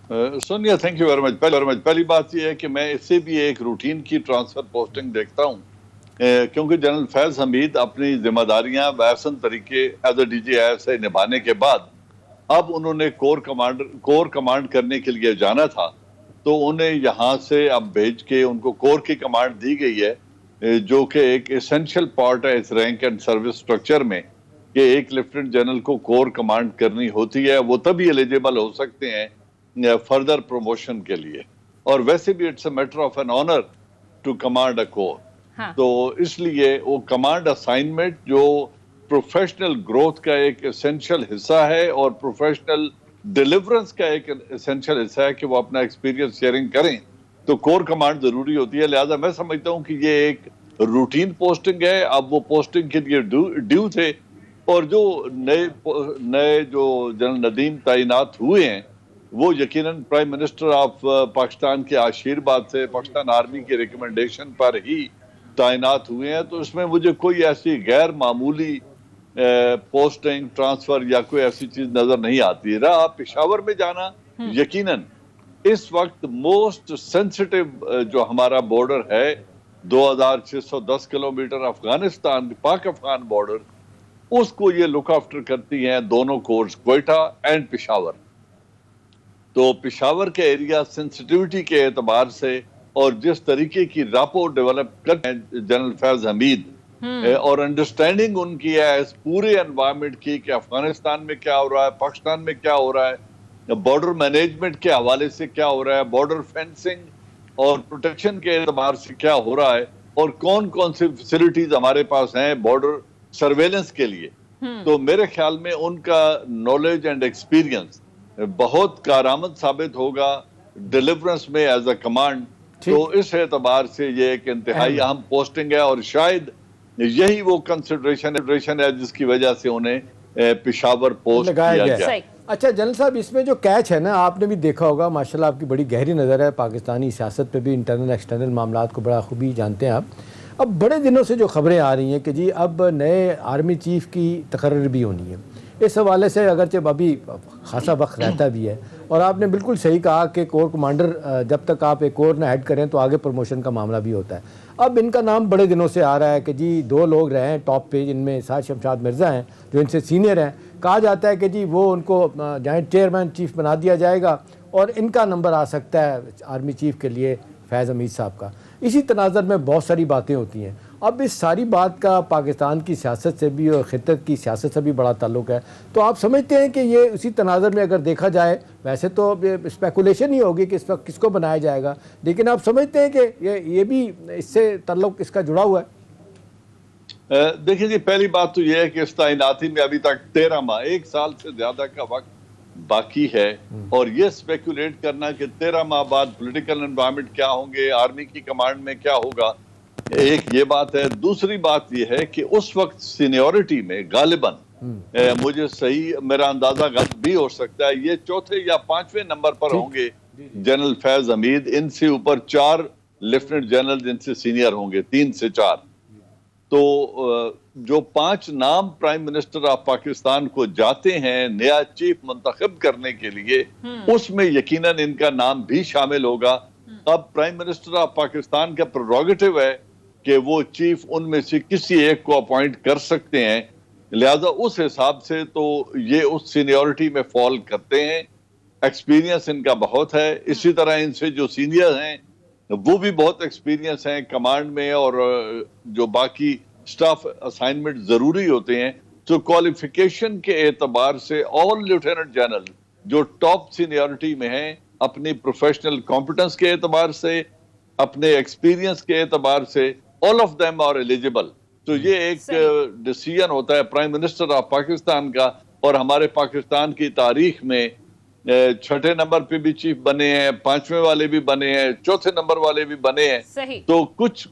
Sonia thank you very much. پہلی بات یہ ہے کہ میں اس سے بھی ایک روٹین کی ٹرانسفر پوسٹنگ دیکھتا ہوں، کیونکہ جنرل فیض حمید اپنی ذمہ داریاں بحسن طریقے ایز اے ڈی جی آئی سے نبھانے کے بعد اب انہوں نے کور کمانڈ کرنے کے لیے جانا تھا، تو انہیں یہاں سے اب بھیج کے ان کو کور کی کمانڈ دی گئی ہے، جو کہ ایک ایسنشل پارٹ ہے اس رینک اینڈ سروس سٹرکچر میں کہ ایک لیفٹنٹ جنرل کو کور کمانڈ کرنی ہوتی ہے. وہ تبھی ایلیجیبل ہو سکتے ہیں فردر پروموشن کے لیے، اور ویسے بھی it's a matter of an honour to command a corps. تو اس لیے وہ کمانڈ اسائنمنٹ جو پروفیشنل گروتھ کا ایک اسینشل حصہ ہے اور پروفیشنل ڈیلیورنس کا ایک اسینشل حصہ ہے کہ وہ اپنا ایکسپیرینس شیئرنگ کریں، تو کور کمانڈ ضروری ہوتی ہے. لہٰذا میں سمجھتا ہوں کہ یہ ایک روٹین پوسٹنگ ہے. اب وہ پوسٹنگ کے لیے ڈیو تھے، اور جو نئے جو جنرل ندیم تعینات ہوئے ہیں وہ یقیناً پرائم منسٹر آف پاکستان کے آشیرواد سے پاکستان آرمی کی ریکمنڈیشن پر ہی تعینات ہوئے ہیں. تو اس میں مجھے کوئی ایسی غیر معمولی پوسٹنگ ٹرانسفر یا کوئی ایسی چیز نظر نہیں آتی. رہا پشاور میں جانا، یقیناً اس وقت موسٹ سینسٹیو جو ہمارا بارڈر ہے 2610 کلومیٹر افغانستان پاک افغان بارڈر، اس کو یہ لک آفٹر کرتی ہیں دونوں کورس، کوئٹہ اینڈ پشاور. تو پشاور کے ایریا سینسٹیوٹی کے اعتبار سے اور جس طریقے کی راپو ڈیولپ کرتے ہیں جنرل فیض حمید، اور انڈرسٹینڈنگ ان کی ہے اس پورے انوائرمنٹ کی کہ افغانستان میں کیا ہو رہا ہے، پاکستان میں کیا ہو رہا ہے، بارڈر مینجمنٹ کے حوالے سے کیا ہو رہا ہے، بارڈر فینسنگ اور پروٹیکشن کے اعتبار سے کیا ہو رہا ہے، اور کون کون سی فیسلٹیز ہمارے پاس ہیں بارڈر سرویلنس کے لیے. تو میرے خیال میں ان کا نالج اینڈ ایکسپیرینس بہت کارآمد ثابت ہوگا ڈیلیورنس میں ایز اے کمانڈ. تو اس اعتبار سے یہ ایک انتہائی اہم پوسٹنگ ہے، اور شاید یہی وہ کنسیڈریشن ہے جس کی وجہ سے انہیں پشاور پوسٹ کیا گیا. اچھا جنرل صاحب، اس میں جو کیچ ہے نا، آپ نے بھی دیکھا ہوگا، ماشاءاللہ آپ کی بڑی گہری نظر ہے پاکستانی سیاست پہ بھی، انٹرنل ایکسٹرنل معاملات کو بڑا خوبی جانتے ہیں آپ. اب بڑے دنوں سے جو خبریں آ رہی ہیں کہ جی اب نئے آرمی چیف کی تقرر بھی ہونی ہے، اس حوالے سے اگرچہ ابھی خاصا وقت رہتا بھی ہے، اور آپ نے بالکل صحیح کہا کہ کور کمانڈر جب تک آپ ایک کور نہ ہیڈ کریں تو آگے پروموشن کا معاملہ بھی ہوتا ہے. اب ان کا نام بڑے دنوں سے آ رہا ہے کہ جی دو لوگ رہے ہیں ٹاپ پہ، جن میں سعد شمشاد مرزا ہیں جو ان سے سینئر ہیں. کہا جاتا ہے کہ جی وہ ان کو جوائنٹ چیئرمین چیف بنا دیا جائے گا، اور ان کا نمبر آ سکتا ہے آرمی چیف کے لیے فیض حمید صاحب کا. اسی تناظر میں بہت ساری باتیں ہوتی ہیں. اب اس ساری بات کا پاکستان کی سیاست سے بھی اور خطت کی سیاست سے بھی بڑا تعلق ہے. تو آپ سمجھتے ہیں کہ یہ اسی تناظر میں اگر دیکھا جائے، ویسے تو اسپیکولیشن ہی ہوگی کہ اس وقت کس کو بنایا جائے گا، لیکن آپ سمجھتے ہیں کہ یہ بھی اس سے تعلق اس کا جڑا ہوا ہے؟ دیکھیں جی، پہلی بات تو یہ ہے کہ اس تعیناتی میں ابھی تک 13 ماہ، 1 سال سے زیادہ کا وقت باقی ہے، اور یہ اسپیکولیٹ کرنا کہ 13 ماہ بعد پولیٹیکل انوائرمنٹ کیا ہوں گے، آرمی کی کمانڈ میں کیا ہوگا، ایک یہ بات ہے. دوسری بات یہ ہے کہ اس وقت سینیورٹی میں غالباً مجھے صحیح میرا اندازہ غلط بھی ہو سکتا ہے، یہ چوتھے یا 5ویں نمبر پر ہوں گے جنرل فیض حمید. ان سے اوپر 4 لیفٹنٹ جنرل جن سے سینئر ہوں گے، 3 سے 4. تو جو 5 نام پرائم منسٹر آف پاکستان کو جاتے ہیں نیا چیف منتخب کرنے کے لیے، اس میں یقیناً ان کا نام بھی شامل ہوگا. اب پرائم منسٹر آف پاکستان کا پریروگیٹو ہے کہ وہ چیف ان میں سے کسی ایک کو اپوائنٹ کر سکتے ہیں. لہذا اس حساب سے تو یہ اس سینیورٹی میں فال کرتے ہیں. ایکسپیرینس ان کا بہت ہے. اسی طرح ان سے جو سینئر ہیں وہ بھی بہت ایکسپیرینس ہیں کمانڈ میں، اور جو باقی سٹاف اسائنمنٹ ضروری ہوتے ہیں. تو کوالیفیکیشن کے اعتبار سے آل لیفٹیننٹ جنرل جو ٹاپ سینیورٹی میں ہیں، اپنی پروفیشنل کمپٹنس کے اعتبار سے، اپنے ایکسپیرینس کے اعتبار سے، all of them are eligible. تو یہ ایک ڈیسیژن ہوتا ہے پرائم منسٹر آف پاکستان کا. اور ہمارے پاکستان کی تاریخ میں 6 نمبر پہ بھی چیف بنے ہیں، 5ویں والے بھی بنے ہیں، 4تھے نمبر والے بھی بنے ہیں. تو کچھ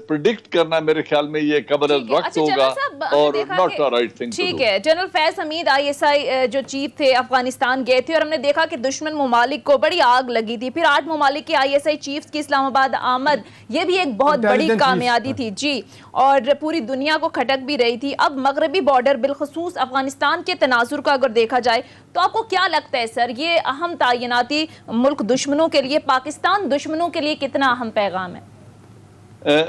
پریڈکٹ کرنا میرے خیال میں یہ قبل از وقت ہوگا، اور not a right thing to do. ٹھیک ہے. جنرل فیض حمید ISI جو چیف تھے افغانستان گئے تھے، اور ہم نے دیکھا کہ دشمن ممالک کو بڑی آگ لگی تھی. پھر 8 ممالک کے ISI چیفز کی اسلام آباد آمد، یہ بھی ایک بہت بڑی کامیابی تھی جی، اور پوری دنیا کو کھٹک بھی رہی تھی. اب مغربی بارڈر بالخصوص افغانستان کے تناظر کا اگر دیکھا جائے تو آپ کو کیا لگتا ہے سر، یہ اہم تعیناتی ملک دشمنوں کے لیے، پاکستان دشمنوں کے لیے کتنا اہم پیغام ہے؟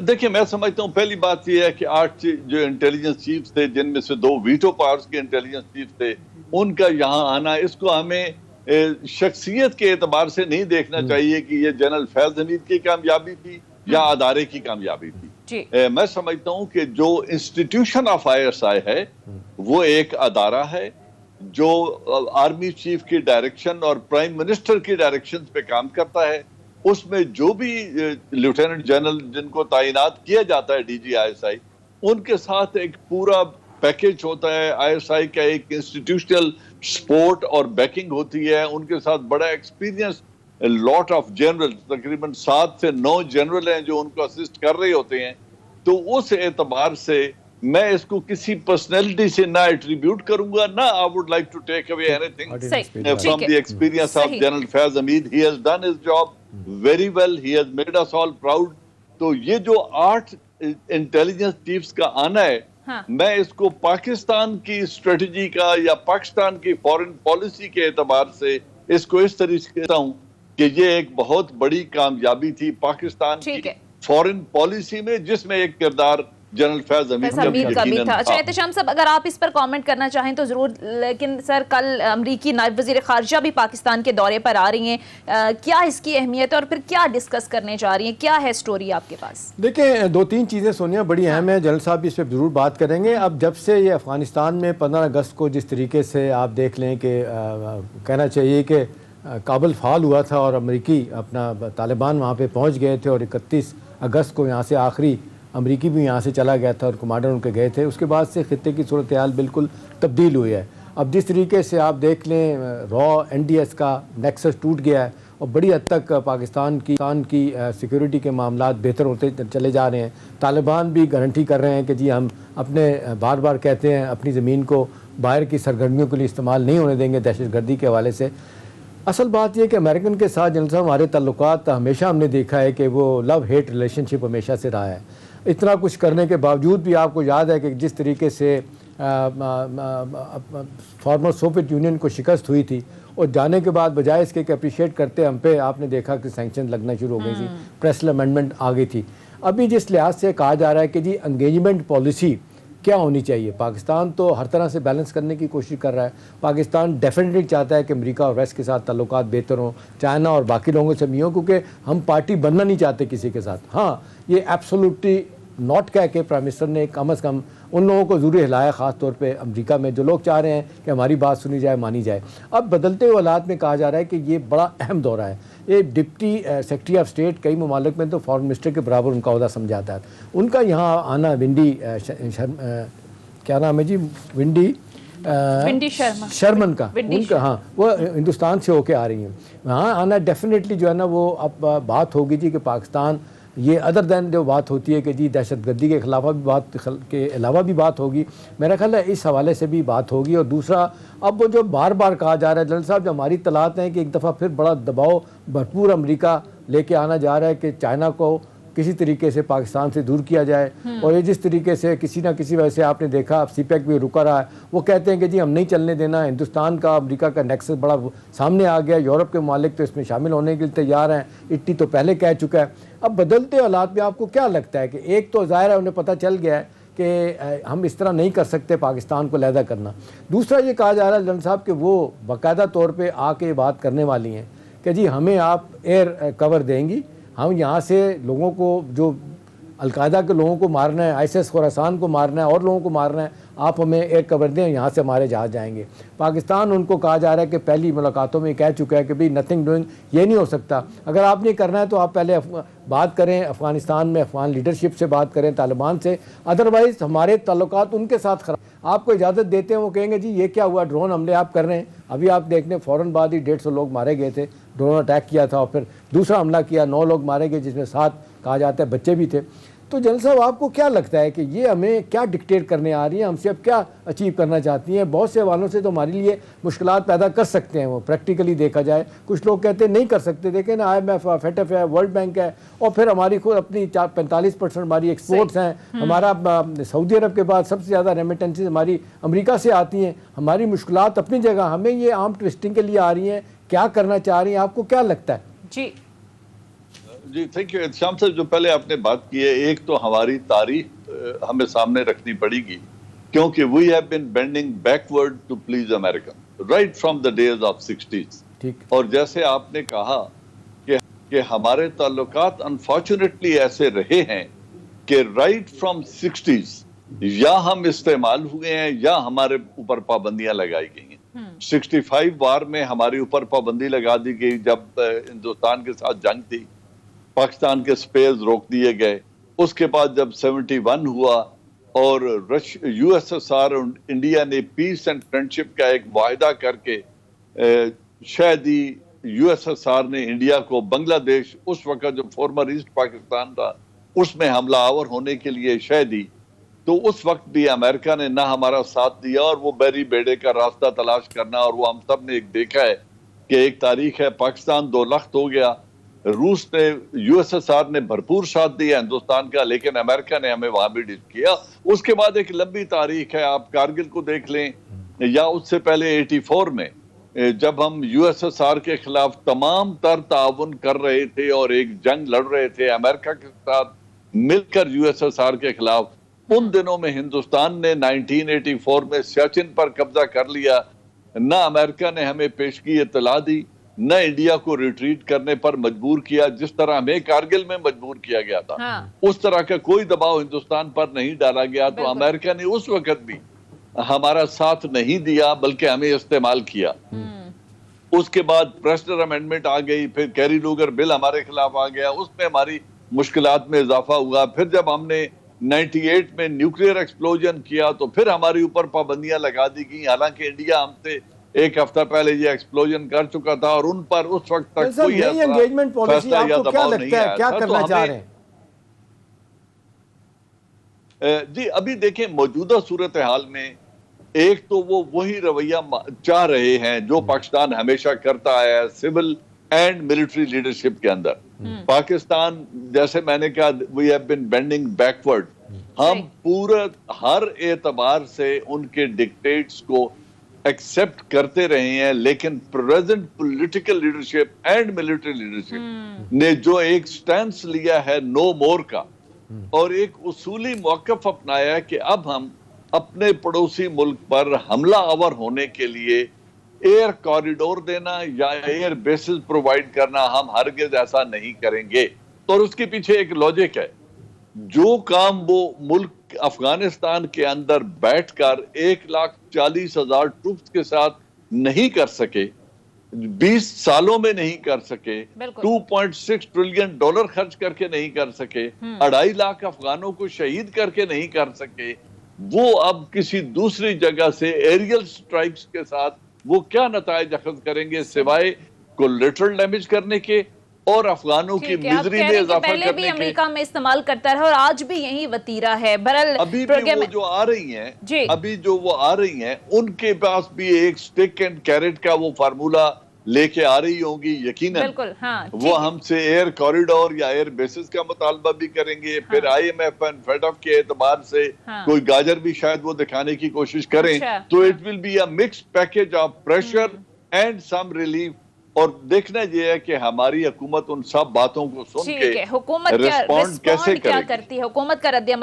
دیکھیں میں سمجھتا ہوں پہلی بات یہ ہے کہ 8 جو انٹیلیجنس چیفز تھے، جن میں سے 2 ویٹو پاورز کے انٹیلیجنس چیفز تھے، ان کا یہاں آنا، اس کو ہمیں شخصیت کے اعتبار سے نہیں دیکھنا چاہیے کہ یہ جنرل فیض حمید کی کامیابی تھی یا ادارے کی کامیابی تھی۔ میں سمجھتا ہوں کہ جو انسٹیٹیوشن آف ISI ہے وہ ایک ادارہ ہے جو آرمی چیف کی ڈائریکشن اور پرائم منسٹر کی ڈائریکشن پہ کام کرتا ہے۔ اس میں جو بھی لیفٹیننٹ جنرل جن کو تعینات کیا جاتا ہے DG ISI، ان کے ساتھ ایک پورا پیکج ہوتا ہے۔ ISI کا ایک انسٹیٹیوشنل سپورٹ اور بیکنگ ہوتی ہے، ان کے ساتھ بڑا ایکسپیرینس لاٹ آف جنرل، تقریباً 7 سے 9 جنرل ہیں جو ان کو اسسٹ کر رہے ہوتے ہیں۔ تو اس اعتبار سے میں اس کو کسی پرسنالٹی سے نہ ایٹریبیوٹ کروں گا، نہ I would like to take away anything from the experience of General Faiz Hamid. He has done his job very well. He has made us all proud. تو یہ جو 8 انٹیلیجنس چیفز کا آنا ہے، میں اس کو پاکستان کی اسٹریٹجی کا یا پاکستان کی فورن پالیسی کے اعتبار سے اس کو اس طریقے سے کہتا ہوں کہ یہ ایک بہت بڑی کامیابی تھی پاکستان کی فورن پالیسی میں، جس میں ایک کردار جنرل فیض حمید کا بھی تھا۔ اچھا احتشام صاحب، اگر آپ اس پر کامنٹ کرنا چاہیں تو ضرور، لیکن سر کل امریکی نائب وزیر خارجہ بھی پاکستان کے دورے پر آ رہی ہیں، کیا اس کی اہمیت ہے اور پھر کیا ڈسکس کرنے جا رہی ہیں، کیا ہے سٹوری آپ کے پاس؟ دیکھیں 2-3 چیزیں سونیا بڑی اہم ہیں، جنرل صاحب بھی اس پہ ضرور بات کریں گے۔ اب جب سے یہ افغانستان میں 15 اگست کو جس طریقے سے آپ دیکھ لیں کہ کہنا چاہیے کہ کابل فعال ہوا تھا اور امریکی اپنا طالبان وہاں پہ پہنچ گئے تھے، اور 31 اگست کو یہاں سے آخری امریکی بھی یہاں سے چلا گیا تھا اور کمانڈر ان کے گئے تھے، اس کے بعد سے خطے کی صورتحال بالکل تبدیل ہوئی ہے۔ اب جس طریقے سے آپ دیکھ لیں NDS کا نیکسس ٹوٹ گیا ہے اور بڑی حد تک پاکستان کی سیکیورٹی کے معاملات بہتر ہوتے چلے جا رہے ہیں۔ طالبان بھی گارنٹی کر رہے ہیں کہ جی ہم اپنے بار بار کہتے ہیں اپنی زمین کو باہر کی سرگرمیوں کے لیے استعمال نہیں ہونے دیں گے دہشت گردی کے حوالے سے۔ اصل بات یہ کہ امریکن کے ساتھ جنرل صاحب ہمارے تعلقات ہمیشہ ہم نے دیکھا ہے کہ وہ لو ہیٹ ریلیشن شپ ہمیشہ سے رہا ہے۔ اتنا کچھ کرنے کے باوجود بھی آپ کو یاد ہے کہ جس طریقے سے فارمر سوویت یونین کو شکست ہوئی تھی، اور جانے کے بعد بجائے اس کے کہ اپریشیٹ کرتے ہم پہ آپ نے دیکھا کہ سینکشن لگنا شروع ہو گئی تھی، پریسل امینڈمنٹ آ گئی تھی۔ ابھی جس لحاظ سے کہا جا رہا ہے کہ جی انگیجمنٹ پالیسی کیا ہونی چاہیے، پاکستان تو ہر طرح سے بیلنس کرنے کی کوشش کر رہا ہے۔ پاکستان ڈیفینیٹلی چاہتا ہے کہ امریکہ اور ویسٹ کے ساتھ تعلقات بہتر ہوں، چائنا اور باقی لوگوں سے بھی ہوں، کیونکہ ہم پارٹی بننا نہیں چاہتے کسی کے ساتھ۔ ہاں یہ ایبسولوٹلی ناٹ کہہ کے پرائم منسٹر نے کم از کم ان لوگوں کو ضرور ہلایا، خاص طور پہ امریکہ میں جو لوگ چاہ رہے ہیں کہ ہماری بات سنی جائے، مانی جائے۔ اب بدلتے ہوئے حالات میں کہا جا رہا ہے کہ یہ بڑا اہم دورہ ہے۔ یہ ڈپٹی سیکرٹری آف اسٹیٹ کئی ممالک میں تو فارن منسٹر کے برابر ان کا عہدہ سمجھا جاتا ہے۔ ان کا یہاں آنا ونڈی کیا نام ہے جی، ونڈی شرمن کا، ان کا، ہاں وہ ہندوستان سے ہو کے آ رہی ہیں، وہاں آنا ڈیفینیٹلی جو ہے نا وہ اب بات ہوگی جی کہ پاکستان یہ ادر دین جو بات ہوتی ہے کہ جی دہشت گردی کے خلاف بھی بات کے علاوہ بھی بات ہوگی، میرا خیال ہے اس حوالے سے بھی بات ہوگی۔ اور دوسرا اب وہ جو بار بار کہا جا رہا ہے جنرل صاحب، جو ہماری اطلاعات ہیں کہ ایک دفعہ پھر بڑا دباؤ بھرپور امریکہ لے کے آنا جا رہا ہے کہ چائنا کو کسی طریقے سے پاکستان سے دور کیا جائے، اور یہ جس طریقے سے کسی نہ کسی وجہ سے آپ نے دیکھا سی پیک بھی رکا رہا ہے، وہ کہتے ہیں کہ جی ہم نہیں چلنے دینا، ہندوستان کا امریکہ کا نیکسس بڑا سامنے آ گیا، یورپ کے ممالک تو اس میں شامل ہونے کے لیے تیار ہیں، اٹلی تو پہلے کہہ چکا ہے۔ اب بدلتے حالات میں آپ کو کیا لگتا ہے کہ ایک تو ظاہر ہے انہیں پتہ چل گیا ہے کہ ہم اس طرح نہیں کر سکتے پاکستان کو علیحدہ کرنا، دوسرا یہ کہا جا رہا ہے جنرل صاحب کہ وہ باقاعدہ طور پہ آ کے یہ بات کرنے والی ہیں کہ جی ہمیں آپ ایئر کور دیں گی، ہم یہاں سے لوگوں کو جو القاعدہ کے لوگوں کو مارنا ہے، ISIS خراسان کو مارنا ہے اور لوگوں کو مارنا ہے، آپ ہمیں ایئر کور دیں، یہاں سے ہمارے جہاز جائیں گے۔ پاکستان ان کو کہا جا رہا ہے کہ پہلی ملاقاتوں میں کہہ چکا ہے کہ بھئی نتھنگ ڈوئنگ، یہ نہیں ہو سکتا، اگر آپ نے کرنا ہے تو آپ پہلے بات کریں افغانستان میں افغان لیڈرشپ سے بات کریں، طالبان سے، ادروائز ہمارے تعلقات ان کے ساتھ خراب۔ آپ کو اجازت دیتے ہیں وہ کہیں گے جی یہ کیا ہوا، ڈرون حملے آپ کر رہے ہیں، ابھی آپ دیکھ لیں فوراً بعد ہی 150 لوگ مارے گئے تھے، ڈرون اٹیک کیا تھا اور پھر دوسرا حملہ کیا، 9 لوگ مارے گئے جس میں 7 کہا جاتا ہے بچے بھی تھے۔ تو جنرل صاحب آپ کو کیا لگتا ہے کہ یہ ہمیں کیا ڈکٹیٹ کرنے آ رہی ہیں، ہم سے اب کیا اچیو کرنا چاہتی ہیں؟ بہت سے حوالوں سے تو ہمارے لیے مشکلات پیدا کر سکتے ہیں وہ پریکٹیکلی دیکھا جائے، کچھ لوگ کہتے ہیں نہیں کر سکتے، دیکھیں نا IMF FATF ہے، ورلڈ بینک ہے، اور پھر ہماری خود اپنی 45% ہماری ایکسپورٹس ہیں، ہمارا سعودی عرب کے بعد سب سے زیادہ ریمیٹنسز ہماری امریکہ سے آتی ہیں، ہماری مشکلات اپنی جگہ، ہمیں یہ آرم ٹوسٹنگ کے لیے آ رہی ہیں کیا کرنا چاہ رہی ہیں, آپ کو کیا لگتا ہے؟ جی تھینک یو احتشام صاحب. جو پہلے آپ نے بات کی ہے, ایک تو ہماری تاریخ ہمیں سامنے رکھنی پڑے گی, کیونکہ we have been bending backward to please American right from the days of 60s. اور جیسے آپ نے کہا کہ ہمارے تعلقات انفارچونیٹلی ایسے رہے ہیں کہ رائٹ فرام 60s یا ہم استعمال ہوئے ہیں یا ہمارے اوپر پابندیاں لگائی گئی ہیں. 65 وار میں ہمارے اوپر پابندی لگا دی گئی جب ہندوستان کے ساتھ جنگ تھی, پاکستان کے سپیئرز روک دیے گئے. اس کے بعد جب 71 ہوا اور یو ایس ایس آر اور انڈیا نے پیس اینڈ فرینڈشپ کا ایک معاہدہ کر کے شاید ہی یو ایس ایس آر نے انڈیا کو بنگلہ دیش, اس وقت جو فارمر ایسٹ پاکستان تھا, اس میں حملہ آور ہونے کے لیے شاید ہی, تو اس وقت بھی امریکہ نے نہ ہمارا ساتھ دیا اور وہ بیری بیڑے کا راستہ تلاش کرنا. اور وہ ہم سب نے ایک دیکھا ہے کہ ایک تاریخ ہے, پاکستان 2 لخت ہو گیا. روس نے, یو ایس ایس آر نے بھرپور ساتھ دیا ہندوستان کا, لیکن امریکہ نے ہمیں وہاں بھی ڈس کیا. اس کے بعد ایک لمبی تاریخ ہے, آپ کارگل کو دیکھ لیں, یا اس سے پہلے 84 میں جب ہم یو ایس ایس آر کے خلاف تمام تر تعاون کر رہے تھے اور ایک جنگ لڑ رہے تھے امریکہ کے ساتھ مل کر یو ایس ایس آر کے خلاف, ان دنوں میں ہندوستان نے 1984 میں سیاچن پر قبضہ کر لیا. نہ امریکہ نے ہمیں پیشگی اطلاع دی, نہ انڈیا کو ریٹریٹ کرنے پر مجبور کیا, جس طرح ہمیں کارگل میں مجبور کیا گیا تھا. اس طرح کا کوئی دباؤ ہندوستان پر نہیں ڈالا گیا. تو امریکہ نے اس وقت بھی ہمارا ساتھ نہیں دیا بلکہ ہمیں استعمال کیا. اس کے بعد پریسٹر امینڈمنٹ آ گئی, پھر کیری لوگر بل ہمارے خلاف آ گیا, اس میں ہماری مشکلات میں اضافہ ہوا. پھر جب ہم نے 98 میں نیوکلیئر ایکسپلوژن کیا تو پھر ہمارے اوپر پابندیاں لگا دی گئی, حالانکہ انڈیا ہم سے ایک ہفتہ پہلے یہ ایکسپلوژن کر چکا تھا اور ان پر اس وقت تک کوئی انگیجمنٹ پالیسی آپ کو کیا لگتا ہے, کیا کرنا چاہ رہے ہیں؟ جی ابھی دیکھیں موجودہ صورتحال میں ایک تو وہ وہی رویہ چاہ رہے ہیں جو پاکستان ہمیشہ کرتا ہے, سول اینڈ ملٹری لیڈرشپ کے اندر. پاکستان جیسے میں نے کہا we have been bending backward, ہم پورا ہر اعتبار سے ان کے ڈکٹیٹس کو ایکسپٹ کرتے رہے ہیں, لیکن present political leadership and military leadership نے جو ایک سٹینس لیا ہے نو مور کا, اور ایک اصولی موقف اپنایا ہے کہ اب ہم اپنے پڑوسی ملک پر حملہ آور ہونے کے لیے ایئر کوریڈور دینا یا ایئر بیسز پرووائڈ کرنا ہم ہرگز ایسا نہیں کریں گے. اور اس کے پیچھے ایک لاجک ہے, جو کام وہ ملک افغانستان کے اندر بیٹھ کر 1,40,000 ٹروپس کے ساتھ نہیں کر سکے, 20 سالوں میں نہیں کر سکے, $2.6 ٹریلین خرچ کر کے نہیں کر سکے, 2.5 لاکھ افغانوں کو شہید کر کے نہیں کر سکے, وہ اب کسی دوسری جگہ سے ایریل سٹرائکس کے ساتھ وہ کیا نتائج اخذ کریں گے سوائے کولیٹرل ڈیمیج کرنے کے اور افغانوں کی مزری میں اضافہ کرنے کے. پہلے بھی امریکہ میں استعمال کرتا رہا اور آج بھی یہی وطیرہ ہے. ابھی بھی وہ جو آ رہی ہیں, ابھی جو وہ آ رہی ہیں ان کے پاس بھی ایک سٹک اینڈ کیرٹ کا وہ فارمولا لے کے آ رہی ہوں گی یقیناً. وہ ہم سے ایئر کوریڈور یا ایئر بیسز کا مطالبہ بھی کریں گے, پھر آئی ایم ایف اینڈ فیڈ آف کے اعتبار سے کوئی گاجر بھی شاید وہ دکھانے کی کوشش کریں. تو it will be a mix package of pressure and some relief. اور دیکھنا یہ ہے کہ ہماری حکومت ان سب باتوں کو سن کے حکومت کیا کرتی ہے, حکومت کا رد